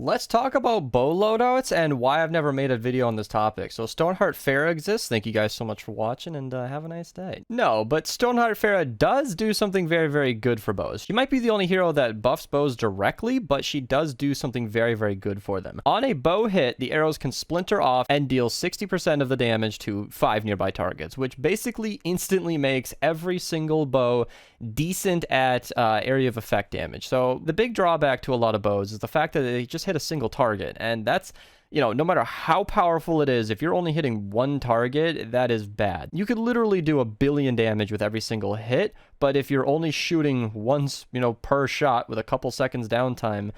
Let's talk about bow loadouts and why I've never made a video on this topic. So Stoneheart Farah exists. Thank you guys so much for watching and have a nice day. No, but Stoneheart Farah does do something very, very good for bows. She might be the only hero that buffs bows directly, but she does do something very, very good for them. On a bow hit, the arrows can splinter off and deal 60% of the damage to 5 nearby targets, which basically instantly makes every single bow decent at area of effect damage. So the big drawback to a lot of bows is the fact that they just hit a single target, and that's, you know, no matter how powerful it is, if you're only hitting one target, that is bad. You could literally do 1 billion damage with every single hit, but if you're only shooting once, you know, per shot with a couple seconds downtime,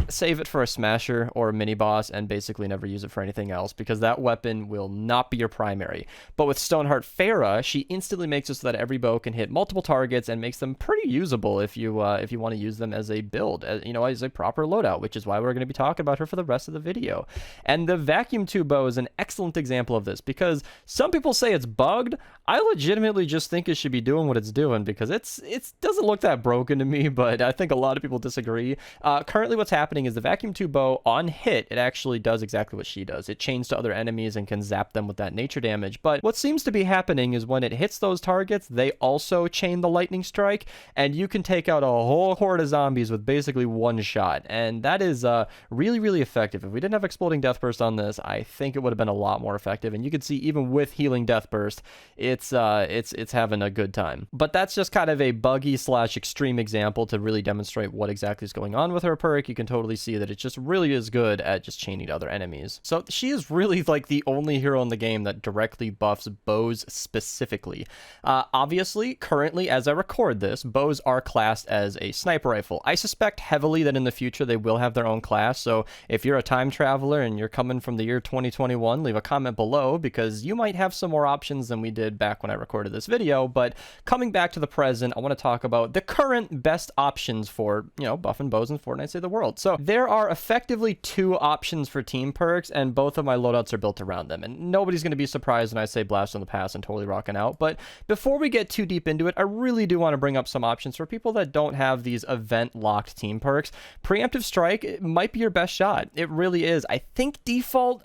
save it for a smasher or a mini boss and basically never use it for anything else, because that weapon will not be your primary. But with Stoneheart Farah, she instantly makes it so that every bow can hit multiple targets and makes them pretty usable if you want to use them as a build, as a proper loadout, which is why we're going to be talking about her for the rest of the video. And the vacuum tube bow is an excellent example of this, because some people say it's bugged. I legitimately just think it should be doing what it's doing, because it doesn't look that broken to me, but I think a lot of people disagree. Currently what's happening is the vacuum tube bow on hit, it actually does exactly what she does. It chains to other enemies and can zap them with that nature damage. But what seems to be happening is when it hits those targets, they also chain the lightning strike, and you can take out a whole horde of zombies with basically one shot. And that is really, really effective. If we didn't have exploding death burst on this, I think it would have been a lot more effective. And you can see even with healing death burst, it's having a good time. But that's just kind of a buggy / extreme example to really demonstrate what exactly is going on with her perk. You can totally see that it just really is good at just chaining to other enemies. So she is really like the only hero in the game that directly buffs bows specifically. Obviously, currently as I record this, bows are classed as a sniper rifle. I suspect heavily that in the future they will have their own class. So if you're a time traveler and you're coming from the year 2021, leave a comment below, because you might have some more options than we did back when I recorded this video. But coming back to the present, I want to talk about the current best options for, buffing bows in Fortnite Save the World. So there are effectively 2 options for team perks, and both of my loadouts are built around them. And nobody's going to be surprised when I say Blast from the Past and Totally Rockin' Out. But before we get too deep into it, I really do want to bring up some options for people that don't have these event-locked team perks. Preemptive Strike might be your best shot. It really is. I think default...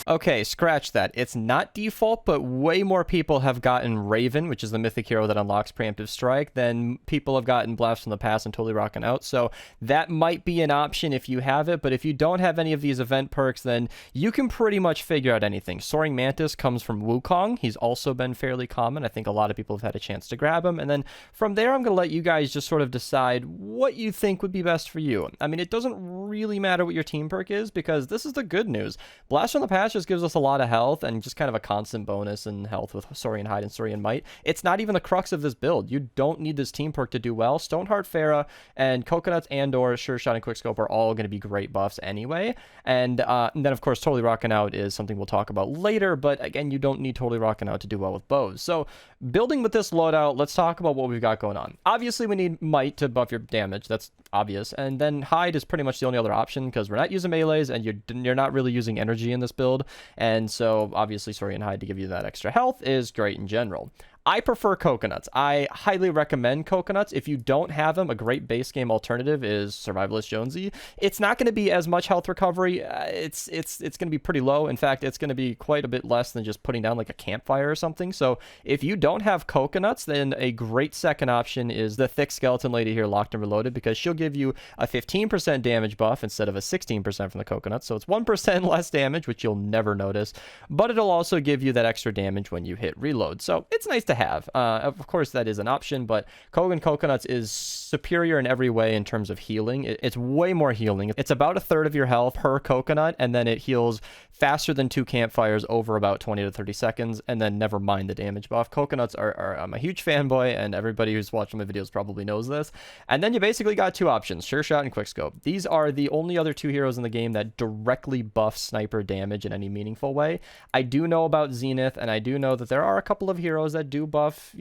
Okay, scratch that. It's not default, but way more people have gotten Raven, which is the mythic hero that unlocks Preemptive Strike, than people have gotten Blast from the Past and Totally Rockin' Out. So that might be an option if you have it, but if you don't have any of these event perks, then you can pretty much figure out anything. Soaring Mantis comes from Wukong. He's also been fairly common. I think a lot of people have had a chance to grab him, and then from there I'm going to let you guys just sort of decide what you think would be best for you. I mean, it doesn't really matter what your team perk is, because this is the good news. Blast from the Past just gives us a lot of health and just kind of a constant bonus in health with Saurian Hide and Saurian Might. It's not even the crux of this build. You don't need this team perk to do well. Stoneheart Farah and Coconuts and/or Sure Shot and Quickscope are all going to be great buffs anyway. And then, of course, Totally Rockin' Out is something we'll talk about later, but again, you don't need Totally Rockin' Out to do well with bows. So building with this loadout, let's talk about what we've got going on. Obviously, we need Might to buff your damage. That's obvious. And then Hide is pretty much the only other option, because we're not using melees and you're not really using energy in this build. And so obviously Saurian Hide to give you that extra health is great in general. I prefer Coconuts. I highly recommend Coconuts. If you don't have them, a great base game alternative is Survivalist Jonesy. It's not going to be as much health recovery. It's going to be pretty low. In fact, it's going to be quite a bit less than just putting down like a campfire or something. So if you don't have Coconuts, then a great second option is the Thick Skeleton Lady here, Locked and Reloaded, because she'll give you a 15% damage buff instead of a 16% from the Coconuts. So it's 1% less damage, which you'll never notice, but it'll also give you that extra damage when you hit reload. So it's nice to have. Of course, that is an option, but Kogan Coconuts is superior in every way in terms of healing. It's way more healing. It's about 1/3 of your health per coconut, and then it heals faster than 2 campfires over about 20 to 30 seconds, and then never mind the damage buff. Coconuts are I'm a huge fanboy, and everybody who's watching my videos probably knows this. And then you basically got 2 options, Sure Shot and Quickscope. These are the only other 2 heroes in the game that directly buff sniper damage in any meaningful way. I do know about Zenith, and I do know that there are a couple of heroes that do buff,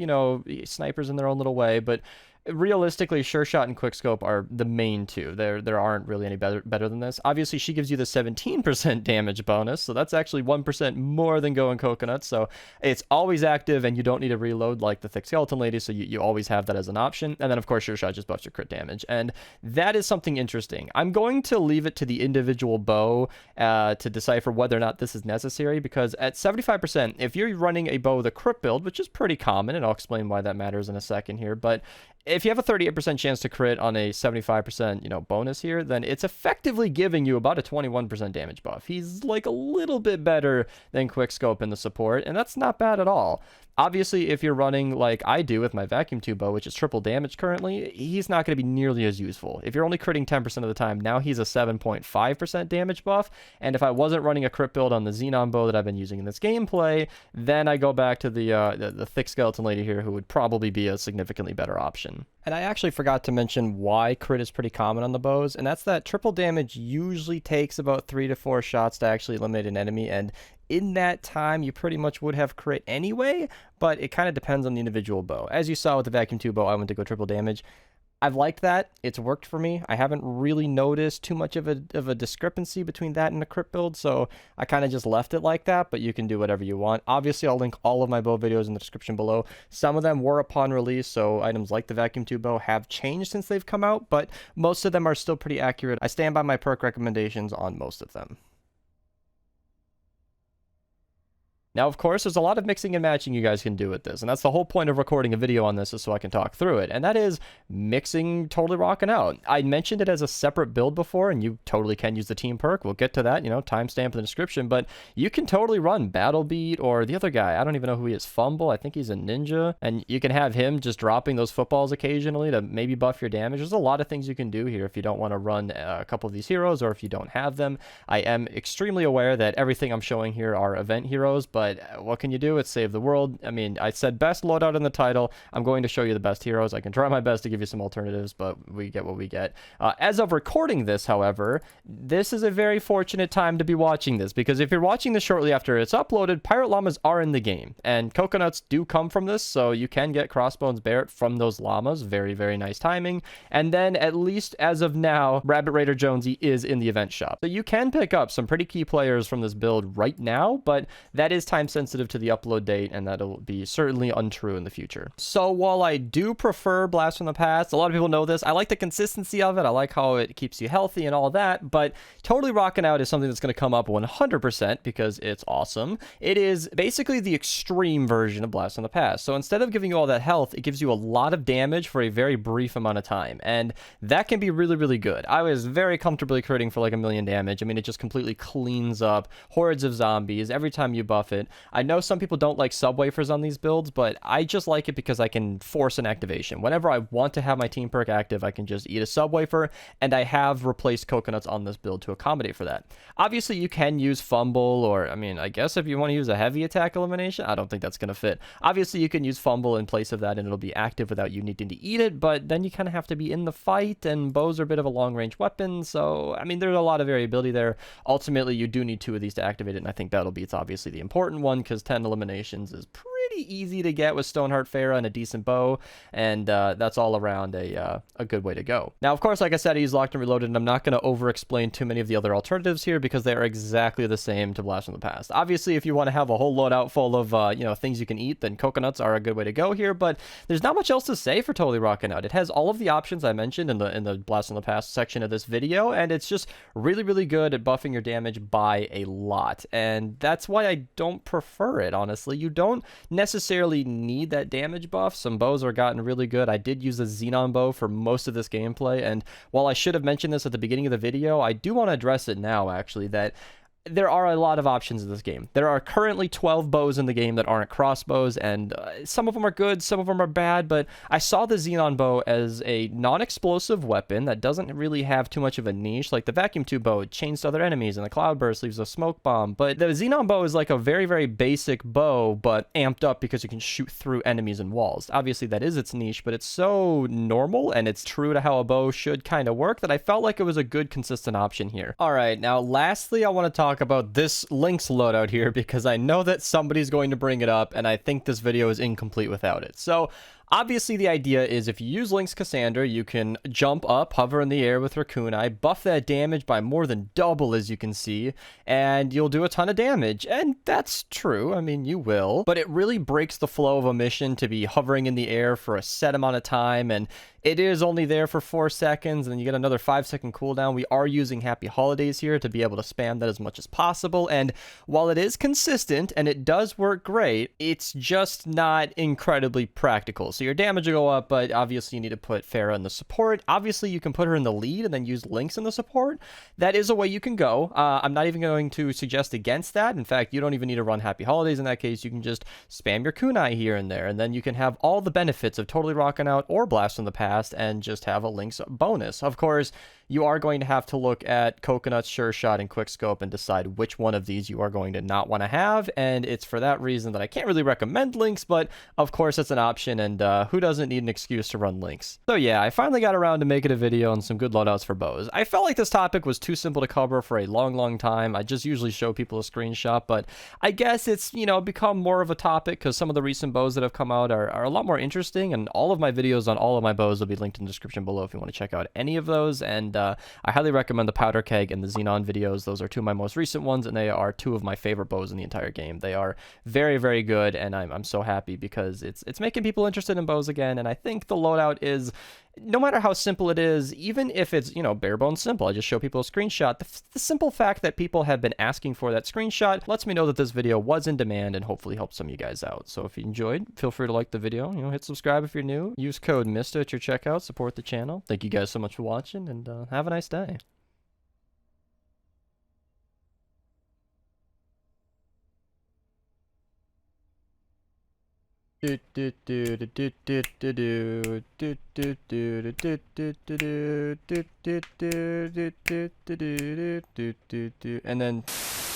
snipers in their own little way, but realistically, Sure Shot and Quickscope are the main two. There aren't really any better than this. Obviously, she gives you the 17% damage bonus, so that's actually 1% more than going Coconut, so it's always active, and you don't need to reload like the Thick Skeleton Lady, so you always have that as an option. And then, of course, Sure Shot just buffs your crit damage, and that is something interesting. I'm going to leave it to the individual bow to decipher whether or not this is necessary, because at 75%, if you're running a bow with a crit build, which is pretty common, and I'll explain why that matters in a second here, but if you have a 38% chance to crit on a 75%, bonus here, then it's effectively giving you about a 21% damage buff. He's like a little bit better than Quickscope in the support, and that's not bad at all. Obviously, if you're running like I do with my vacuum tube bow, which is triple damage currently, he's not going to be nearly as useful. If you're only critting 10% of the time, now he's a 7.5% damage buff. And if I wasn't running a crit build on the Xenon bow that I've been using in this gameplay, then I go back to the Thick Skeleton Lady here, who would probably be a significantly better option. And I actually forgot to mention why crit is pretty common on the bows, and that's that triple damage usually takes about 3 to 4 shots to actually eliminate an enemy, and in that time, you pretty much would have crit anyway, but it kind of depends on the individual bow. As you saw with the vacuum tube bow, I went to go triple damage. I've liked that. It's worked for me. I haven't really noticed too much of a discrepancy between that and a crit build, so I kind of just left it like that, but you can do whatever you want. Obviously, I'll link all of my bow videos in the description below. Some of them were upon release, so items like the vacuum tube bow have changed since they've come out, but most of them are still pretty accurate. I stand by my perk recommendations on most of them. Now, of course, there's a lot of mixing and matching you guys can do with this, and that's the whole point of recording a video on this, is so I can talk through it, and that is mixing Totally Rockin' Out. I mentioned it as a separate build before, and you totally can use the team perk. We'll get to that, timestamp in the description, but you can totally run Battle Beat or the other guy. I don't even know who he is, Fumble. I think he's a ninja, and you can have him just dropping those footballs occasionally to maybe buff your damage. There's a lot of things you can do here if you don't want to run a couple of these heroes, or if you don't have them. I am extremely aware that everything I'm showing here are event heroes, but what can you do? It's save the world. I mean, I said best loadout in the title. I'm going to show you the best heroes. I can try my best to give you some alternatives, but we get what we get. As of recording this, however, this is a very fortunate time to be watching this, because if you're watching this shortly after it's uploaded, Pirate Llamas are in the game, and coconuts do come from this, so you can get Crossbones Barrett from those llamas. Very, very nice timing. And then, at least as of now, Rabbit Raider Jonesy is in the event shop. So you can pick up some pretty key players from this build right now, but that is time sensitive to the upload date, and that'll be certainly untrue in the future. So while I do prefer Blast from the Past, a lot of people know this, I like the consistency of it, I like how it keeps you healthy and all that, but Totally Rockin' Out is something that's going to come up 100% because it's awesome. It is basically the extreme version of Blast from the Past. So instead of giving you all that health, it gives you a lot of damage for a very brief amount of time, and that can be really, really good. I was very comfortably critting for like 1,000,000 damage. I mean, it just completely cleans up hordes of zombies every time you buff it. I know some people don't like sub-wafers on these builds, but I just like it because I can force an activation. Whenever I want to have my team perk active, I can just eat a sub-wafer, and I have replaced coconuts on this build to accommodate for that. Obviously, you can use Fumble, or, I mean, I guess if you want to use a heavy attack elimination, I don't think that's going to fit. Obviously, you can use Fumble in place of that, and it'll be active without you needing to eat it, but then you kind of have to be in the fight, and bows are a bit of a long-range weapon, so, I mean, there's a lot of variability there. Ultimately, you do need 2 of these to activate it, and I think Battle Beat's obviously the important one, because 10 eliminations is pretty easy to get with Stoneheart Farah and a decent bow, and that's all around a good way to go. Now, of course, like I said, he's locked and reloaded, and I'm not going to over-explain too many of the other alternatives here because they are exactly the same to Blast from the Past. Obviously, if you want to have a whole loadout full of things you can eat, then coconuts are a good way to go here, but there's not much else to say for Totally Rockin' Out. It has all of the options I mentioned in the Blast from the Past section of this video, and it's just really, really good at buffing your damage by a lot, and that's why I don't prefer it, honestly. You don't necessarily need that damage buff. Some bows are gotten really good. I did use the Xenon bow for most of this gameplay, and while I should have mentioned this at the beginning of the video, I do want to address it now, actually, that there are a lot of options in this game. There are currently 12 bows in the game that aren't crossbows, and some of them are good, some of them are bad, but I saw the Xenon bow as a non-explosive weapon that doesn't really have too much of a niche. Like the vacuum tube bow, it chains to other enemies, and the cloudburst leaves a smoke bomb, but the Xenon bow is like a very, very basic bow, but amped up because you can shoot through enemies and walls. Obviously, that is its niche, but it's so normal, and it's true to how a bow should kind of work, that I felt like it was a good, consistent option here. Alright, now lastly, I want to talk about this Lynx loadout here, because I know that somebody's going to bring it up, and I think this video is incomplete without it. So Obviously, the idea is if you use Lynx Cassandra, you can jump up, hover in the air with her Kunai, buff that damage by more than double, as you can see, and you'll do a ton of damage. And that's true. I mean, you will. But it really breaks the flow of a mission to be hovering in the air for a set amount of time, and it is only there for 4 seconds, and then you get another 5-second cooldown. We are using Happy Holidays here to be able to spam that as much as possible, and while it is consistent and it does work great, it's just not incredibly practical. So your damage will go up, but obviously you need to put Pharah in the support. Obviously you can put her in the lead and then use Lynx in the support. That is a way you can go. I'm not even going to suggest against that. In fact, you don't even need to run Happy Holidays in that case. You can just spam your Kunai here and there, and then you can have all the benefits of totally Rockin' Out or Blast from the Past and just have a Lynx bonus. Of course, you are going to have to look at Coconut, Sure Shot, and Quickscope and decide which one of these you are going to not want to have, and it's for that reason that I can't really recommend Lynx, but of course it's an option, and who doesn't need an excuse to run Lynx? So yeah, I finally got around to making a video on some good loadouts for bows. I felt like this topic was too simple to cover for a long time. I just usually show people a screenshot, but I guess it's, you know, become more of a topic because some of the recent bows that have come out are a lot more interesting, and all of my videos on all of my bows will be linked in the description below if you want to check out any of those. And I highly recommend the Powder Keg and the Xenon videos. Those are two of my most recent ones, and they are two of my favorite bows in the entire game. They are very good, and I'm so happy because it's making people interested in bows again. And I think the loadout is, no matter how simple it is, even if it's, you know, bare bones simple, I just show people a screenshot. The simple fact that people have been asking for that screenshot lets me know that this video was in demand and hopefully helped some of you guys out. So if you enjoyed, feel free to like the video, you know, hit subscribe if you're new, use code Mista at your checkout, support the channel. Thank you guys so much for watching, and have a nice day. And then